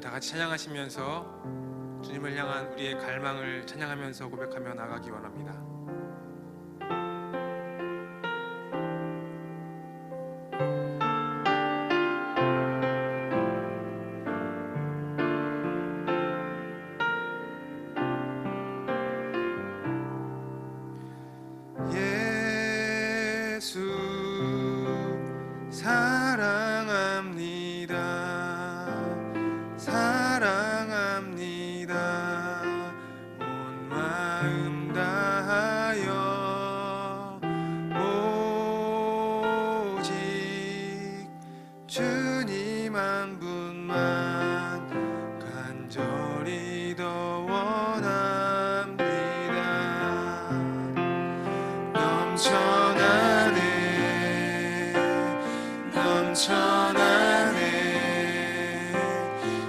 다 같이 찬양하시면서 주님을 향한 우리의 갈망을 찬양하면서 고백하며 나가기 원합니다. 예수 사랑합니다. 사랑합니다. 온 마음 다하여 오직 주님 한 분만 간절히 더 원합니다. 넘쳐나네 넘쳐나네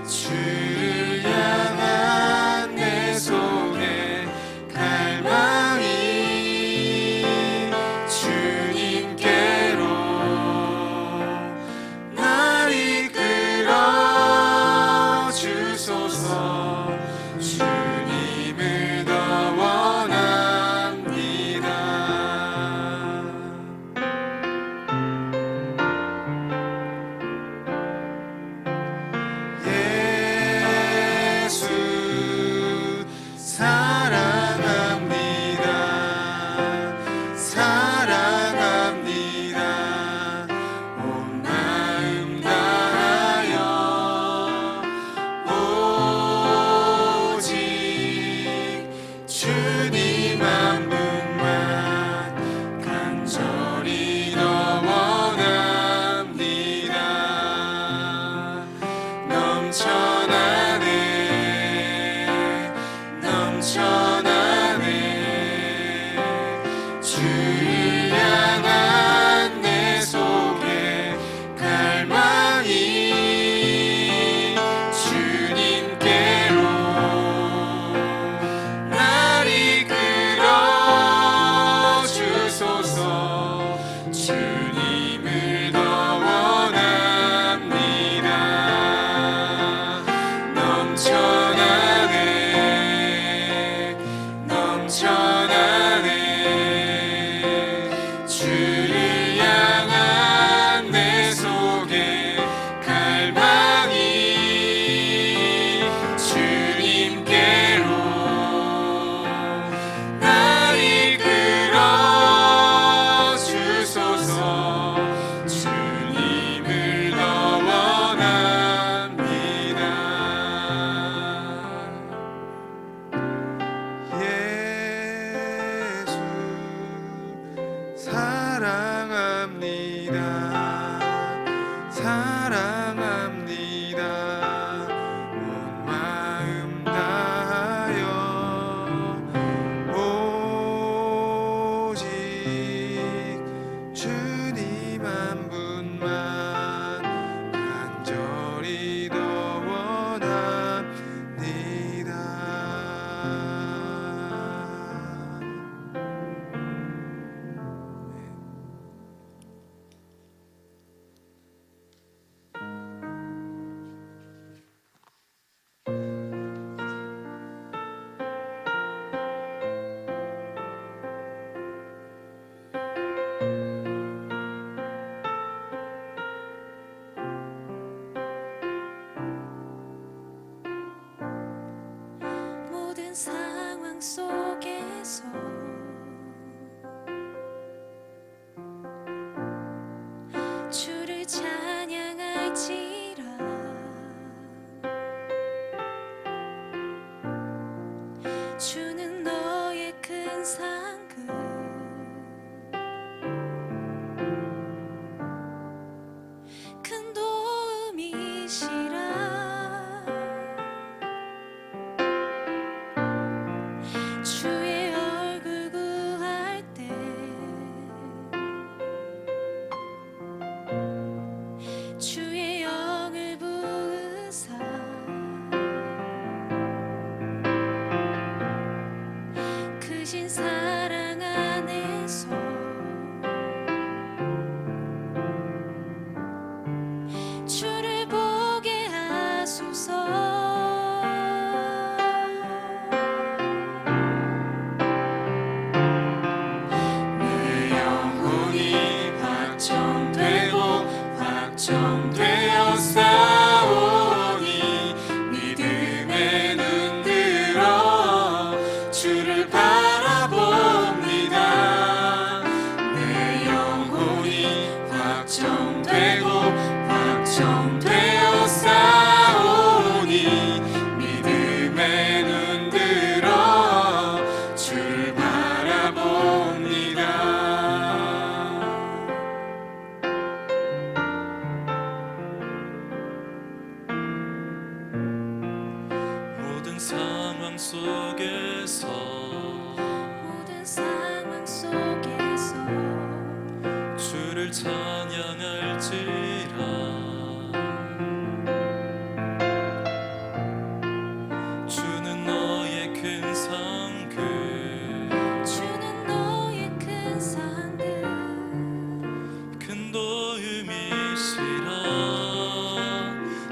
주를 향한 내 속에 갈망이 주님께로 날 이끌어 주소서. 주님을 더 원합니다. 예수 사랑합니다. 사랑합니다. 온 마음 다하여 오직 주님 한 분만 간절히 더 원합니다. 넘쳐나네 넘쳐나네 주를 향한 내 속에 갈망이 주님께로 날 이끌어 주소서. 주님을 더 원합니다. 넘쳐나네 넘쳐나네 주를 향한 내 속에 갈망이 주님께로 날 이끌어 주소서. 주님을 더 원합니다. 예수 사랑합니다. 사랑합니다. 온 마음 다하여 오직 주님 한 분만 간절히 더 원합니다. 모든 상황 속에서 주를 찬양할지라. 주는 너의 큰 상급 큰 도움이시라. 주의 얼굴 구할 때 주의 영을 부으사 크신 사랑 안에서 주를 보게 속에서 모든 상황 속에서 주를 찬양할지라. 주는 너의 큰 상급, 주는 너의 큰 상급, 큰 도움이시라.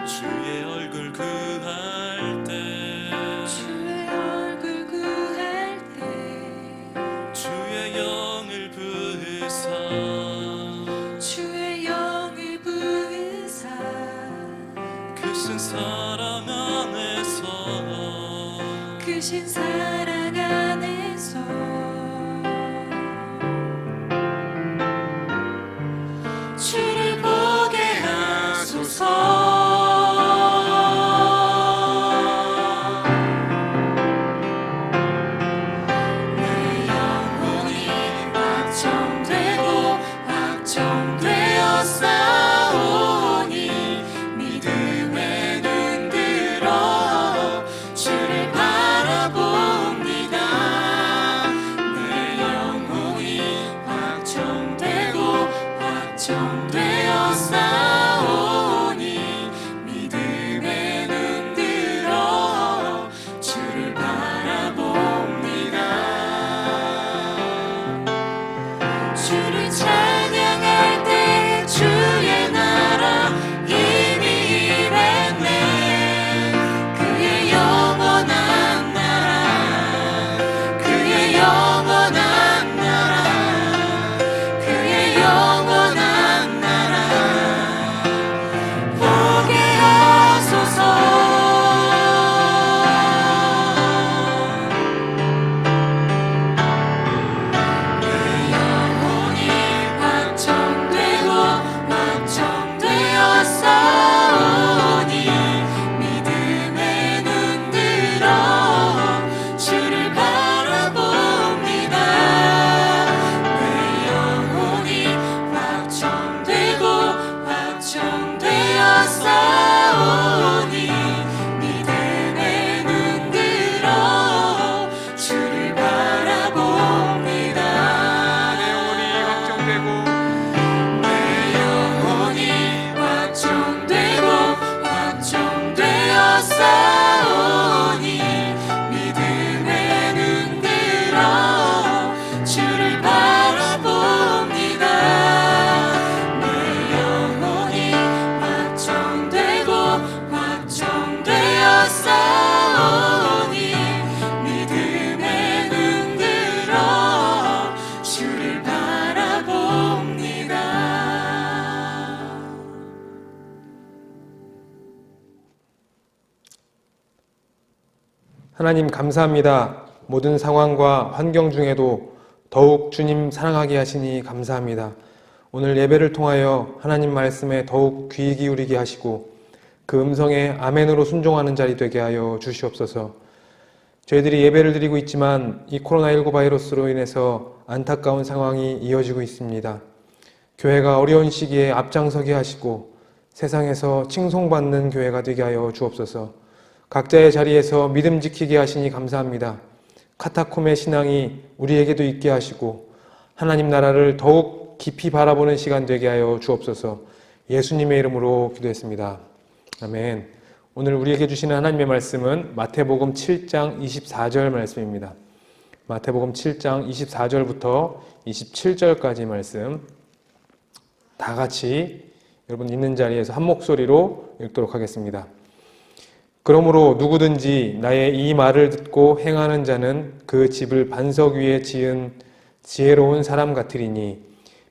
주의 얼굴 구할 때, 주의 얼굴 구할 때 주의 영을 부으사, 주의 영을 부으사 크신 사랑 안에서, 크신 사랑 안에서 주를 보게 하소서. 내 영혼이 확정되고 확정되어 싸우니 믿음에 눈 들어 주를 바라봅니다. 내 영혼이 확정되고 확정되어 싸우니 믿음에 눈 들어 주를 바라봅니다. 주를 찬양할 때 주의 나라 이미 임했네. 그의 영원한 나라, 그의 영원한 나라, 그의 영원한 나라 보게 하소서. 내 영혼이 확정되고 확정되어 싸우니 믿음에 눈 들어 주를 바라봅니다. 내 영혼이 확정되고 확정되어 싸우니 믿음에 눈 들어 주를 바라봅니다. 내 영혼이 확정되고 내 영혼이 확정되고 확정되어 싸우니 믿음에 눈 들어 주를 바라봅니다. 내 영혼이 확정되고 확정되어 싸우니 믿음에 눈 들어 주를 바라봅니다. 하나님 감사합니다. 모든 상황과 환경 중에도 더욱 주님 사랑하게 하시니 감사합니다. 오늘 예배를 통하여 하나님 말씀에 더욱 귀 기울이게 하시고 그 음성에 아멘으로 순종하는 자리 되게 하여 주시옵소서. 저희들이 예배를 드리고 있지만 이 코로나19 바이러스로 인해서 안타까운 상황이 이어지고 있습니다. 교회가 어려운 시기에 앞장서게 하시고 세상에서 칭송받는 교회가 되게 하여 주옵소서. 각자의 자리에서 믿음 지키게 하시니 감사합니다. 카타콤의 신앙이 우리에게도 있게 하시고 하나님 나라를 더욱 깊이 바라보는 시간 되게 하여 주옵소서. 예수님의 이름으로 기도했습니다. 아멘. 오늘 우리에게 주시는 하나님의 말씀은 마태복음 7장 24절 말씀입니다. 마태복음 7장 24절부터 27절까지 말씀 다 같이 여러분 있는 자리에서 한 목소리로 읽도록 하겠습니다. 그러므로 누구든지 나의 이 말을 듣고 행하는 자는 그 집을 반석 위에 지은 지혜로운 사람 같으리니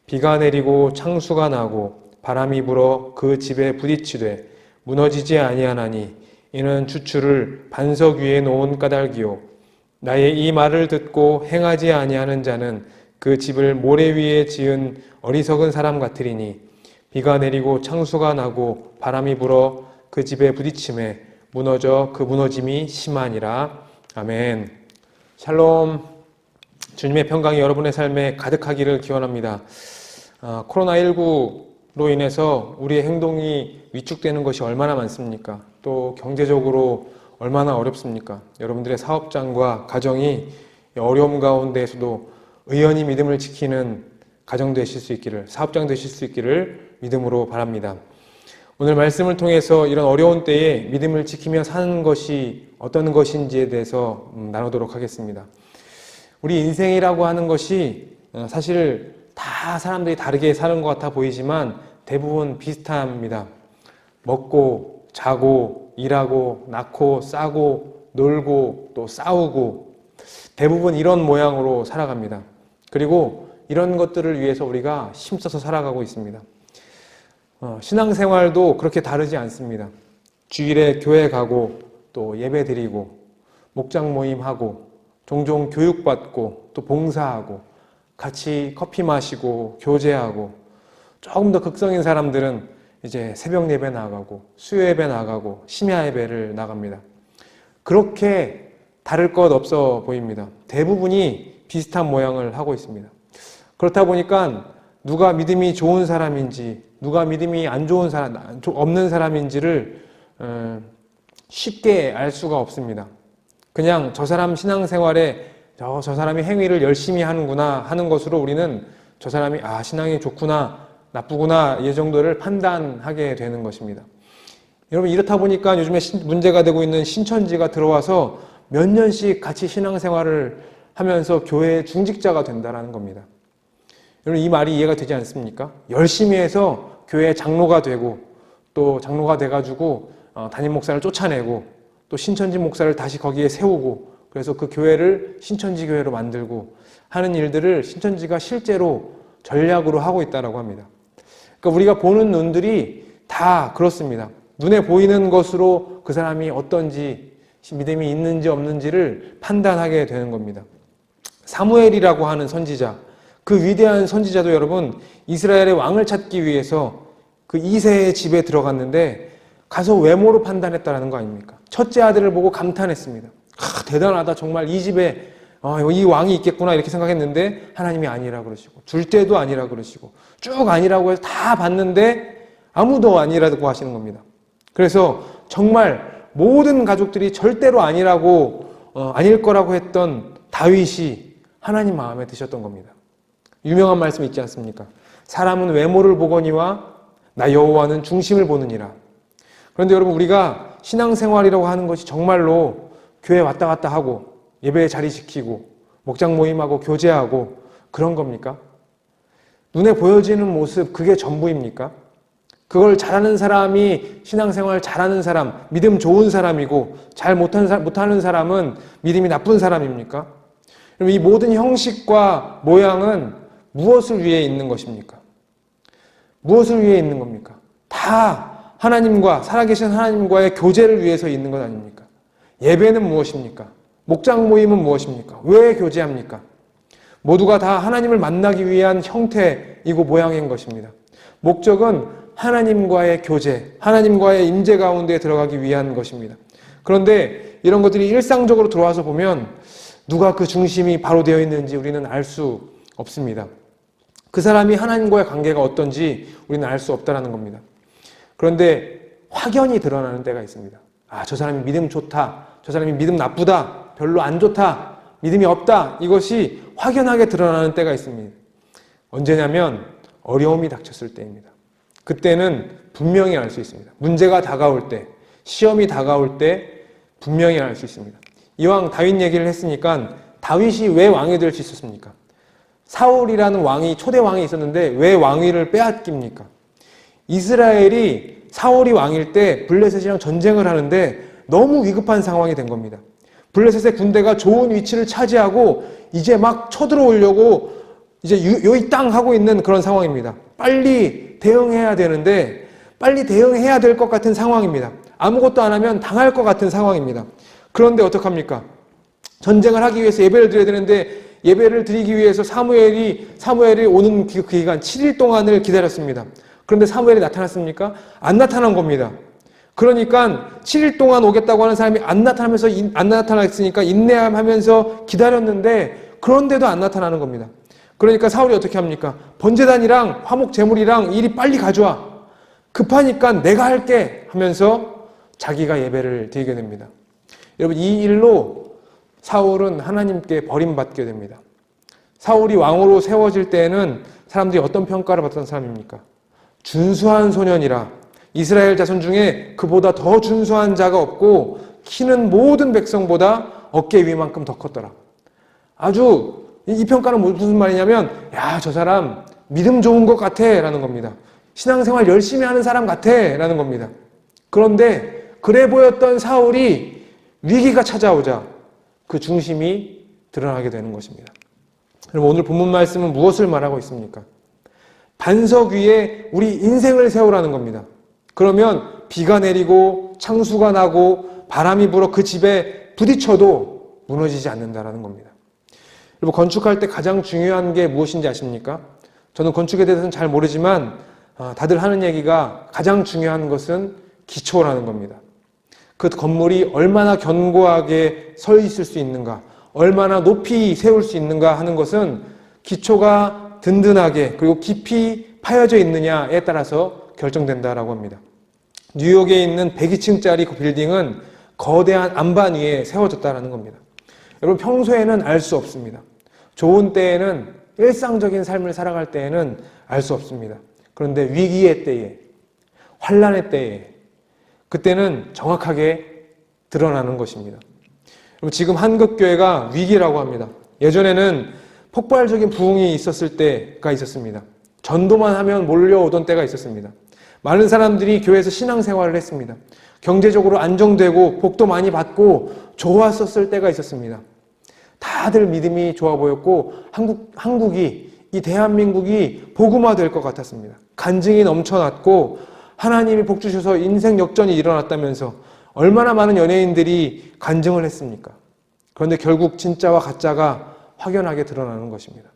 비가 내리고 창수가 나고 바람이 불어 그 집에 부딪히되 무너지지 아니하나니 이는 주추를 반석 위에 놓은 까닭이요 나의 이 말을 듣고 행하지 아니하는 자는 그 집을 모래 위에 지은 어리석은 사람 같으리니 비가 내리고 창수가 나고 바람이 불어 그 집에 부딪힘에 무너져 그 무너짐이 심하니라. 아멘. 샬롬. 주님의 평강이 여러분의 삶에 가득하기를 기원합니다. 코로나19로 인해서 우리의 행동이 위축되는 것이 얼마나 많습니까? 또 경제적으로 얼마나 어렵습니까? 여러분들의 사업장과 가정이 어려움 가운데에서도 의연히 믿음을 지키는 가정 되실 수 있기를, 사업장 되실 수 있기를 믿음으로 바랍니다. 오늘 말씀을 통해서 이런 어려운 때에 믿음을 지키며 사는 것이 어떤 것인지에 대해서 나누도록 하겠습니다. 우리 인생이라고 하는 것이 사실 다 사람들이 다르게 사는 것 같아 보이지만 대부분 비슷합니다. 먹고, 자고, 일하고, 낳고, 싸고, 놀고, 또 싸우고, 대부분 이런 모양으로 살아갑니다. 그리고 이런 것들을 위해서 우리가 힘써서 살아가고 있습니다. 신앙생활도 그렇게 다르지 않습니다. 주일에 교회 가고, 또 예배 드리고, 목장 모임하고, 종종 교육받고, 또 봉사하고, 같이 커피 마시고, 교제하고, 조금 더 극성인 사람들은 이제 새벽 예배 나가고, 수요 예배 나가고, 심야 예배를 나갑니다. 그렇게 다를 것 없어 보입니다. 대부분이 비슷한 모양을 하고 있습니다. 그렇다 보니까 누가 믿음이 좋은 사람인지, 누가 믿음이 안 좋은 사람, 없는 사람인지를 쉽게 알 수가 없습니다. 그냥 저 사람 신앙생활에 저 사람이 행위를 열심히 하는구나 하는 것으로 우리는 저 사람이 신앙이 좋구나 나쁘구나 이 정도를 판단하게 되는 것입니다. 여러분, 이렇다 보니까 요즘에 문제가 되고 있는 신천지가 들어와서 몇 년씩 같이 신앙생활을 하면서 교회의 중직자가 된다는 겁니다. 여러분, 이 말이 이해가 되지 않습니까? 열심히 해서 교회 장로가 되고, 또 장로가 돼가지고 담임 목사를 쫓아내고, 또 신천지 목사를 다시 거기에 세우고, 그래서 그 교회를 신천지 교회로 만들고 하는 일들을 신천지가 실제로 전략으로 하고 있다고 합니다. 그러니까 우리가 보는 눈들이 다 그렇습니다. 눈에 보이는 것으로 그 사람이 어떤지, 믿음이 있는지 없는지를 판단하게 되는 겁니다. 사무엘이라고 하는 선지자, 그 위대한 선지자도 여러분, 이스라엘의 왕을 찾기 위해서 그 이새의 집에 들어갔는데 가서 외모로 판단했다는 거 아닙니까? 첫째 아들을 보고 감탄했습니다. 대단하다, 정말 이 집에 이 왕이 있겠구나 이렇게 생각했는데 하나님이 아니라 그러시고, 둘째도 아니라 그러시고, 쭉 아니라고 해서 다 봤는데 아무도 아니라고 하시는 겁니다. 그래서 정말 모든 가족들이 절대로 아니라고 아닐 거라고 했던 다윗이 하나님 마음에 드셨던 겁니다. 유명한 말씀 있지 않습니까? 사람은 외모를 보거니와 나 여호와는 중심을 보느니라. 그런데 여러분, 우리가 신앙생활이라고 하는 것이 정말로 교회 왔다 갔다 하고 예배에 자리 지키고 목장 모임하고 교제하고 그런 겁니까? 눈에 보여지는 모습, 그게 전부입니까? 그걸 잘하는 사람이 신앙생활 잘하는 사람, 믿음 좋은 사람이고 잘 못하는 사람은 믿음이 나쁜 사람입니까? 그럼 이 모든 형식과 모양은 무엇을 위해 있는 것입니까? 무엇을 위해 있는 겁니까? 다 하나님과, 살아계신 하나님과의 교제를 위해서 있는 것 아닙니까? 예배는 무엇입니까? 목장 모임은 무엇입니까? 왜 교제합니까? 모두가 다 하나님을 만나기 위한 형태이고 모양인 것입니다. 목적은 하나님과의 교제, 하나님과의 임재 가운데 들어가기 위한 것입니다. 그런데 이런 것들이 일상적으로 들어와서 보면 누가 그 중심이 바로 되어 있는지 우리는 알 수 없습니다. 그 사람이 하나님과의 관계가 어떤지 우리는 알 수 없다는 겁니다. 그런데 확연히 드러나는 때가 있습니다. 저 사람이 믿음 좋다, 저 사람이 믿음 나쁘다, 별로 안 좋다, 믿음이 없다, 이것이 확연하게 드러나는 때가 있습니다. 언제냐면 어려움이 닥쳤을 때입니다. 그때는 분명히 알 수 있습니다. 문제가 다가올 때, 시험이 다가올 때 분명히 알 수 있습니다. 이왕 다윗 얘기를 했으니까 다윗이 왜 왕이 될 수 있었습니까? 사울이라는 왕이, 초대 왕이 있었는데 왜 왕위를 빼앗깁니까? 이스라엘이 사울이 왕일 때 블레셋이랑 전쟁을 하는데 너무 위급한 상황이 된 겁니다. 블레셋의 군대가 좋은 위치를 차지하고 이제 막 쳐들어오려고 이제 요이 땅 하고 있는 그런 상황입니다. 빨리 대응해야 되는데 빨리 대응해야 될 것 같은 상황입니다. 아무것도 안 하면 당할 것 같은 상황입니다. 그런데 어떡합니까? 전쟁을 하기 위해서 예배를 드려야 되는데 예배를 드리기 위해서 사무엘이 오는 그 기간 7일 동안을 기다렸습니다. 그런데 사무엘이 나타났습니까? 안 나타난 겁니다. 그러니까 7일 동안 오겠다고 하는 사람이 안 나타났으니까 인내하면서 기다렸는데 그런데도 안 나타나는 겁니다. 그러니까 사울이 어떻게 합니까? 번제단이랑 화목 제물이랑 이리 빨리 가져와. 급하니까 내가 할게 하면서 자기가 예배를 드리게 됩니다. 여러분, 이 일로 사울은 하나님께 버림받게 됩니다. 사울이 왕으로 세워질 때에는 사람들이 어떤 평가를 받던 사람입니까? 준수한 소년이라, 이스라엘 자손 중에 그보다 더 준수한 자가 없고 키는 모든 백성보다 어깨 위만큼 더 컸더라. 아주 이 평가는 무슨 말이냐면, 야, 저 사람 믿음 좋은 것 같아 라는 겁니다. 신앙생활 열심히 하는 사람 같아 라는 겁니다. 그런데 그래 보였던 사울이 위기가 찾아오자 그 중심이 드러나게 되는 것입니다. 여러분, 오늘 본문 말씀은 무엇을 말하고 있습니까? 반석 위에 우리 인생을 세우라는 겁니다. 그러면 비가 내리고 창수가 나고 바람이 불어 그 집에 부딪혀도 무너지지 않는다라는 겁니다. 여러분, 건축할 때 가장 중요한 게 무엇인지 아십니까? 저는 건축에 대해서는 잘 모르지만 다들 하는 얘기가 가장 중요한 것은 기초라는 겁니다. 그 건물이 얼마나 견고하게 서 있을 수 있는가, 얼마나 높이 세울 수 있는가 하는 것은 기초가 든든하게 그리고 깊이 파여져 있느냐에 따라서 결정된다라고 합니다. 뉴욕에 있는 102층짜리 그 빌딩은 거대한 안반 위에 세워졌다는 겁니다. 여러분, 평소에는 알 수 없습니다. 좋은 때에는, 일상적인 삶을 살아갈 때에는 알 수 없습니다. 그런데 위기의 때에, 환난의 때에, 그때는 정확하게 드러나는 것입니다. 여러분, 지금 한국교회가 위기라고 합니다. 예전에는 폭발적인 부흥이 있었을 때가 있었습니다. 전도만 하면 몰려오던 때가 있었습니다. 많은 사람들이 교회에서 신앙생활을 했습니다. 경제적으로 안정되고 복도 많이 받고 좋았었을 때가 있었습니다. 다들 믿음이 좋아 보였고 이 대한민국이 복음화될 것 같았습니다. 간증이 넘쳐났고 하나님이 복 주셔서 인생 역전이 일어났다면서 얼마나 많은 연예인들이 간증을 했습니까? 그런데 결국 진짜와 가짜가 확연하게 드러나는 것입니다.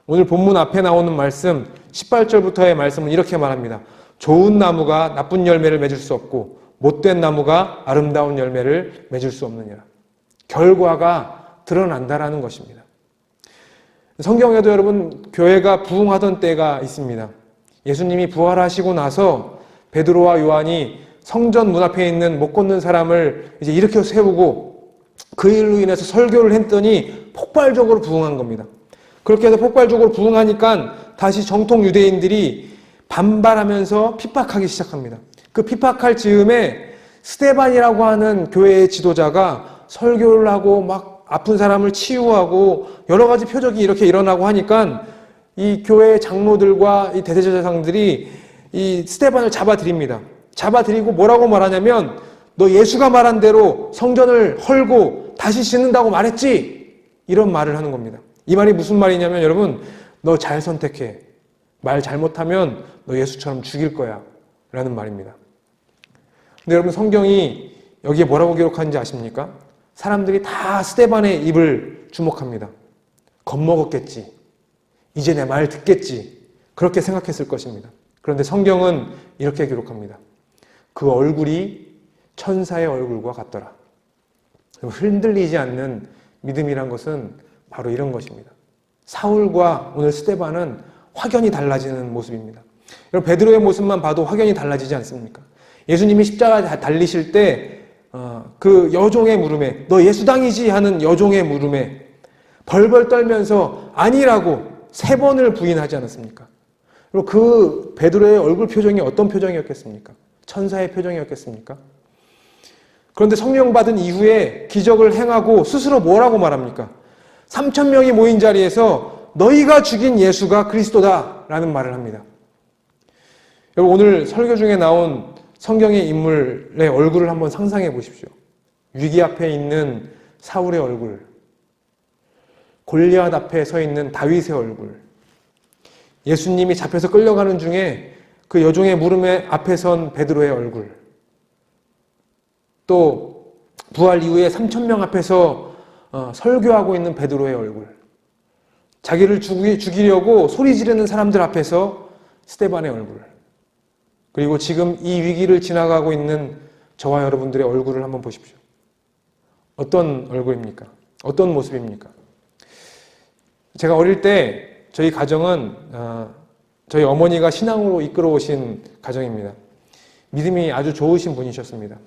오늘 본문 앞에 나오는 말씀 18절부터의 말씀은 이렇게 말합니다. 좋은 나무가 나쁜 열매를 맺을 수 없고 못된 나무가 아름다운 열매를 맺을 수 없느니라. 결과가 드러난다라는 것입니다. 성경에도 여러분, 교회가 부흥하던 때가 있습니다. 예수님이 부활하시고 나서 베드로와 요한이 성전 문 앞에 있는 못 걷는 사람을 이제 일으켜 세우고 그 일로 인해서 설교를 했더니 폭발적으로 부흥한 겁니다. 그렇게 해서 폭발적으로 부흥하니까 다시 정통 유대인들이 반발하면서 핍박하기 시작합니다. 그 핍박할 즈음에 스데반이라고 하는 교회의 지도자가 설교를 하고 막 아픈 사람을 치유하고 여러 가지 표적이 이렇게 일어나고 하니까 이 교회 장로들과 이 대제사장들이 이 스데반을 잡아들입니다. 잡아들이고 뭐라고 말하냐면, 너 예수가 말한 대로 성전을 헐고 다시 짓는다고 말했지? 이런 말을 하는 겁니다. 이 말이 무슨 말이냐면, 여러분, 너 잘 선택해. 말 잘못하면 너 예수처럼 죽일 거야. 라는 말입니다. 근데 여러분, 성경이 여기에 뭐라고 기록하는지 아십니까? 사람들이 다 스데반의 입을 주목합니다. 겁먹었겠지. 이제 내 말 듣겠지. 그렇게 생각했을 것입니다. 그런데 성경은 이렇게 기록합니다. 그 얼굴이 천사의 얼굴과 같더라. 흔들리지 않는 믿음이란 것은 바로 이런 것입니다. 사울과 오늘 스데반은 확연히 달라지는 모습입니다. 여러분, 베드로의 모습만 봐도 확연히 달라지지 않습니까? 예수님이 십자가 달리실 때 그 여종의 물음에, 너 예수당이지 하는 여종의 물음에 벌벌 떨면서 아니라고 3번을 부인하지 않았습니까? 그리고 그 베드로의 얼굴 표정이 어떤 표정이었겠습니까? 천사의 표정이었겠습니까? 그런데 성령 받은 이후에 기적을 행하고 스스로 뭐라고 말합니까? 3,000명이 모인 자리에서 너희가 죽인 예수가 그리스도다 라는 말을 합니다. 여러분, 오늘 설교 중에 나온 성경의 인물의 얼굴을 한번 상상해 보십시오. 위기 앞에 있는 사울의 얼굴, 골리앗 앞에 서 있는 다윗의 얼굴, 예수님이 잡혀서 끌려가는 중에 그 여종의 물음에 앞에 선 베드로의 얼굴, 또 부활 이후에 3,000명 앞에서 설교하고 있는 베드로의 얼굴, 자기를 죽이려고 소리 지르는 사람들 앞에서 스데반의 얼굴, 그리고 지금 이 위기를 지나가고 있는 저와 여러분들의 얼굴을 한번 보십시오. 어떤 얼굴입니까? 어떤 모습입니까? 제가 어릴 때 저희 가정은 저희 어머니가 신앙으로 이끌어 오신 가정입니다. 믿음이 아주 좋으신 분이셨습니다.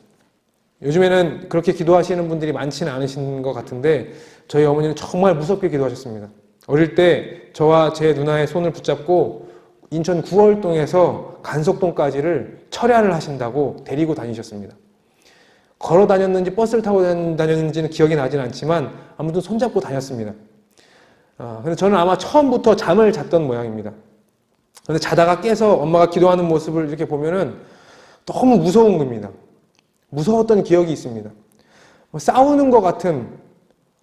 요즘에는 그렇게 기도하시는 분들이 많지는 않으신 것 같은데 저희 어머니는 정말 무섭게 기도하셨습니다. 어릴 때 저와 제 누나의 손을 붙잡고 인천 구월동에서 간석동까지를 철야를 하신다고 데리고 다니셨습니다. 걸어 다녔는지 버스를 타고 다녔는지는 기억이 나진 않지만 아무튼 손잡고 다녔습니다. 근데 저는 아마 처음부터 잠을 잤던 모양입니다. 근데 자다가 깨서 엄마가 기도하는 모습을 이렇게 보면은 너무 무서운 겁니다. 무서웠던 기억이 있습니다. 싸우는 것 같은,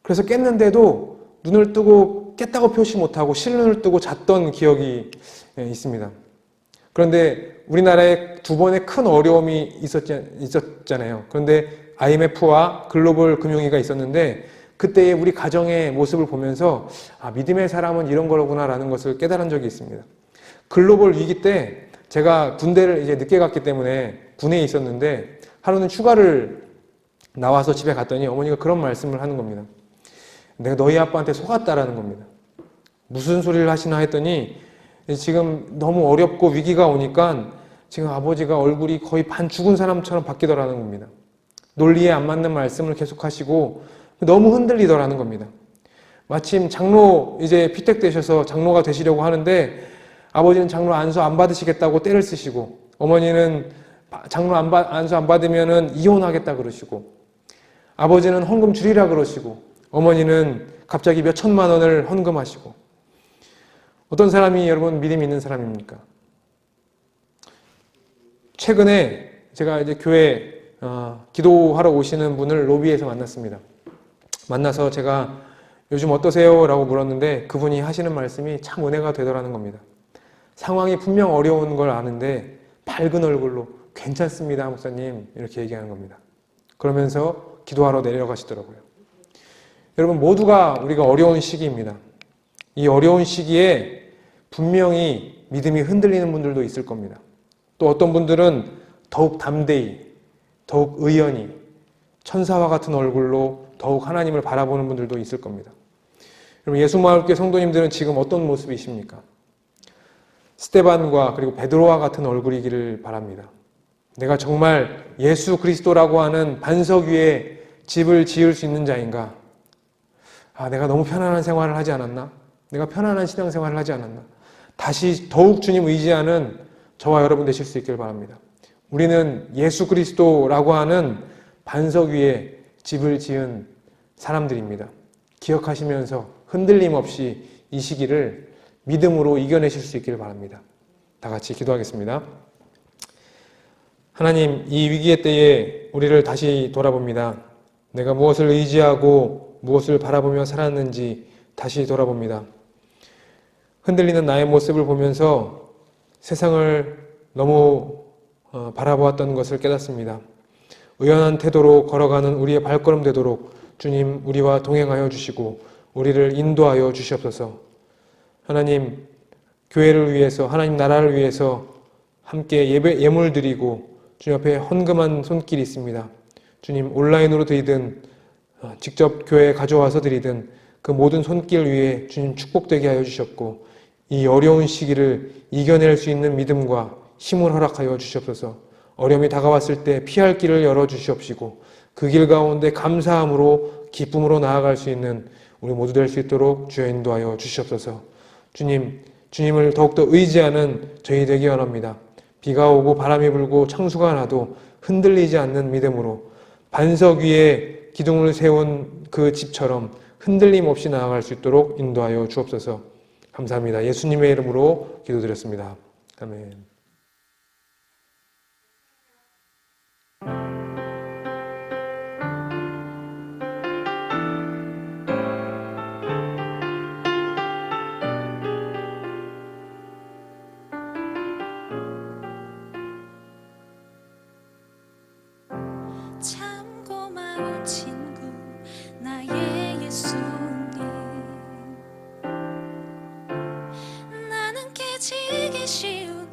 그래서 깼는데도 눈을 뜨고 깼다고 표시 못하고 실눈을 뜨고 잤던 기억이 있습니다. 그런데 우리나라에 두 번의 큰 어려움이 있었잖아요. 그런데 IMF와 글로벌 금융위기가 있었는데 그때의 우리 가정의 모습을 보면서 믿음의 사람은 이런 거로구나라는 것을 깨달은 적이 있습니다. 글로벌 위기 때 제가 군대를 이제 늦게 갔기 때문에 군에 있었는데 하루는 휴가를 나와서 집에 갔더니 어머니가 그런 말씀을 하는 겁니다. 내가 너희 아빠한테 속았다라는 겁니다. 무슨 소리를 하시나 했더니 지금 너무 어렵고 위기가 오니까 지금 아버지가 얼굴이 거의 반 죽은 사람처럼 바뀌더라는 겁니다. 논리에 안 맞는 말씀을 계속하시고 너무 흔들리더라는 겁니다. 마침 장로 이제 피택되셔서 장로가 되시려고 하는데 아버지는 장로 안수 안 받으시겠다고 떼를 쓰시고 어머니는 장로 안수 안 받으면은 이혼하겠다 그러시고 아버지는 헌금 줄이라 그러시고 어머니는 갑자기 몇 천만 원을 헌금하시고 어떤 사람이 여러분 믿음 있는 사람입니까? 최근에 제가 이제 교회 기도하러 오시는 분을 로비에서 만났습니다. 만나서 제가 요즘 어떠세요? 라고 물었는데 그분이 하시는 말씀이 참 은혜가 되더라는 겁니다. 상황이 분명 어려운 걸 아는데 밝은 얼굴로 괜찮습니다, 목사님. 이렇게 얘기하는 겁니다. 그러면서 기도하러 내려가시더라고요. 여러분 모두가 우리가 어려운 시기입니다. 이 어려운 시기에 분명히 믿음이 흔들리는 분들도 있을 겁니다. 또 어떤 분들은 더욱 담대히, 더욱 의연히, 천사와 같은 얼굴로 더욱 하나님을 바라보는 분들도 있을 겁니다. 여러분 예수마을교회 성도님들은 지금 어떤 모습이십니까? 스테반과 그리고 베드로와 같은 얼굴이기를 바랍니다. 내가 정말 예수 그리스도라고 하는 반석 위에 집을 지을 수 있는 자인가? 내가 너무 편안한 생활을 하지 않았나? 내가 편안한 신앙생활을 하지 않았나? 다시 더욱 주님 의지하는 저와 여러분 되실 수 있길 바랍니다. 우리는 예수 그리스도라고 하는 반석 위에 집을 지은 사람들입니다. 기억하시면서 흔들림 없이 이 시기를 믿음으로 이겨내실 수 있기를 바랍니다. 다 같이 기도하겠습니다. 하나님, 이 위기의 때에 우리를 다시 돌아봅니다. 내가 무엇을 의지하고 무엇을 바라보며 살았는지 다시 돌아봅니다. 흔들리는 나의 모습을 보면서 세상을 너무 바라보았던 것을 깨닫습니다. 의연한 태도로 걸어가는 우리의 발걸음 되도록 주님 우리와 동행하여 주시고 우리를 인도하여 주시옵소서. 하나님, 교회를 위해서 하나님 나라를 위해서 함께 예물 드리고 주님 앞에 헌금한 손길이 있습니다. 주님 온라인으로 드리든 직접 교회에 가져와서 드리든 그 모든 손길 위에 주님 축복되게 하여 주셨고 이 어려운 시기를 이겨낼 수 있는 믿음과 힘을 허락하여 주시옵소서. 어려움이 다가왔을 때 피할 길을 열어주시옵시고 그 길 가운데 감사함으로 기쁨으로 나아갈 수 있는 우리 모두 될 수 있도록 주여 인도하여 주시옵소서. 주님을 더욱더 의지하는 저희 되기 원합니다. 비가 오고 바람이 불고 창수가 나도 흔들리지 않는 믿음으로 반석 위에 기둥을 세운 그 집처럼 흔들림 없이 나아갈 수 있도록 인도하여 주옵소서. 감사합니다. 예수님의 이름으로 기도드렸습니다. 아멘. 참 고마운 친구 나의 예수님, 나는 깨지기 쉬운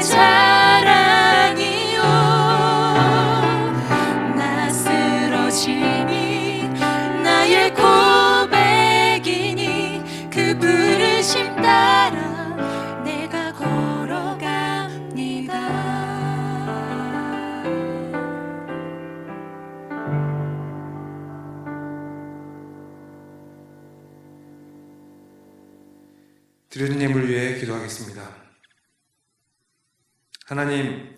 주의 사랑이요 나 쓰러짐이 나의 고백이니 그 부르심 따라 내가 걸어갑니다. 드려진 예물 위해 기도하겠습니다. 하나님,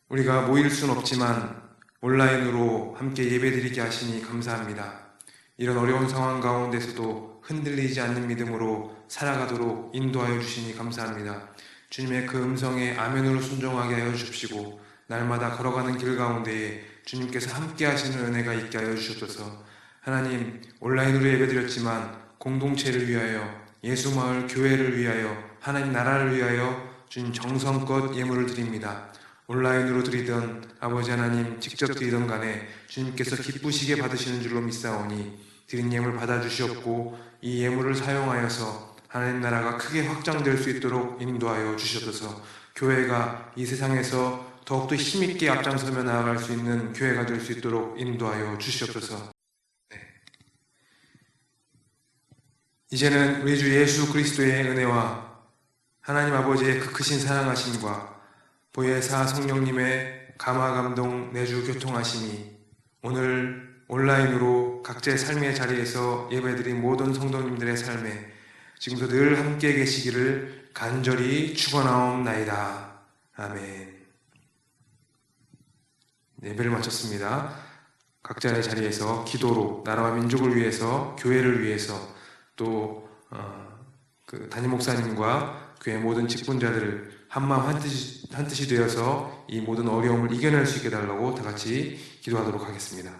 우리가 모일 수는 없지만 온라인으로 함께 예배드리게 하시니 감사합니다. 이런 어려운 상황 가운데서도 흔들리지 않는 믿음으로 살아가도록 인도하여 주시니 감사합니다. 주님의 그 음성에 아멘으로 순종하게 하여 주십시고 날마다 걸어가는 길 가운데에 주님께서 함께 하시는 은혜가 있게 하여 주셔서 하나님, 온라인으로 예배드렸지만 공동체를 위하여 예수마을 교회를 위하여 하나님 나라를 위하여 주님 정성껏 예물을 드립니다. 온라인으로 드리던 아버지 하나님 직접 드리던 간에 주님께서 기쁘시게 받으시는 줄로 믿사오니 드린 예물 받아주시옵고 이 예물을 사용하여서 하나님 나라가 크게 확장될 수 있도록 인도하여 주셔서 교회가 이 세상에서 더욱더 힘있게 앞장서며 나아갈 수 있는 교회가 될 수 있도록 인도하여 주시옵소서. 이제는 우리 주 예수 그리스도의 은혜와 하나님 아버지의 그 크신 사랑하심과 보혜사 성령님의 감화 감동 내주 교통하심이 오늘 온라인으로 각자의 삶의 자리에서 예배드린 모든 성도님들의 삶에 지금도 늘 함께 계시기를 간절히 축원하옵나이다. 아멘. 예배를 마쳤습니다. 각자의 자리에서 기도로 나라와 민족을 위해서, 교회를 위해서, 또 그 담임 목사님과 교회 모든 직분자들을 한마음 한뜻이 되어서 이 모든 어려움을 이겨낼 수 있게 해달라고 다 같이 기도하도록 하겠습니다.